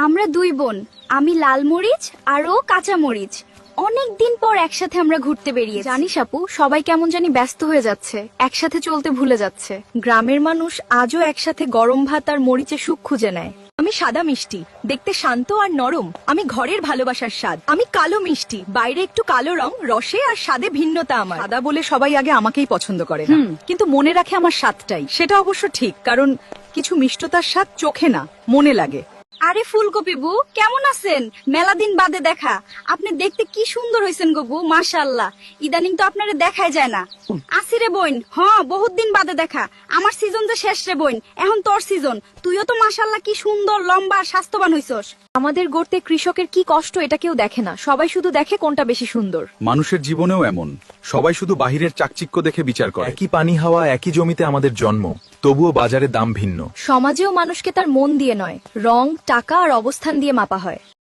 আমরা দুই বোন, আমি লাল মরিচ আর ও কাঁচা মরিচ। অনেক দিন পর একসাথে আমরা ঘুরতে বেরিয়েছি। জানিস আপু, সবাই কেমন জানি ব্যস্ত হয়ে যাচ্ছে, একসাথে চলতে ভুলে যাচ্ছে। গ্রামের মানুষ আজও একসাথে গরম ভাত আর মরিচে সুখ খুঁজে নেয়। আমি সাদা মিষ্টি, দেখতে শান্ত আর নরম। আমি ঘরের ভালোবাসার স্বাদ। আমি কালো মিষ্টি, বাইরে একটু কালো রং, রসে আর স্বাদে ভিন্নতা আমার। সাদা বলে সবাই আগে আমাকেই পছন্দ করে না, কিন্তু মনে রাখে আমার স্বাদটাই। সেটা অবশ্য ঠিক, কারণ কিছু মিষ্টতার স্বাদ চোখে না, মনে লাগে। আরে ফুলকপি বউ, কেমন আছেন? মেলা দিন বাদে দেখা। আপনি দেখতে কি সুন্দর হইছেন গো বউ, মাশাআল্লাহ। ইদানিং তো আপনারে দেখাই যায় না। আসি রে বোন, বহুত দিন বাদে দেখা। আমার সিজন যে শেষ রে বোন, এখন তোর সিজন। তুইও তো মাশাআল্লাহ কি সুন্দর লম্বা আর স্বাস্থ্যবান হইছস। আমাদের গড়তে কৃষকের কি কষ্ট এটা কেউ দেখে না, সবাই শুধু দেখে কোনটা বেশি সুন্দর। মানুষের জীবনেও এমন, সবাই শুধু বাহিরের চাকচিক্য দেখে বিচার করে। একই পানি হাওয়া, একই জমিতে আমাদের জন্ম, তবুও বাজারে দাম ভিন্ন। সমাজেও মানুষকে তার মন দিয়ে নয়, রং, টাকা আর অবস্থান দিয়ে মাপা হয়।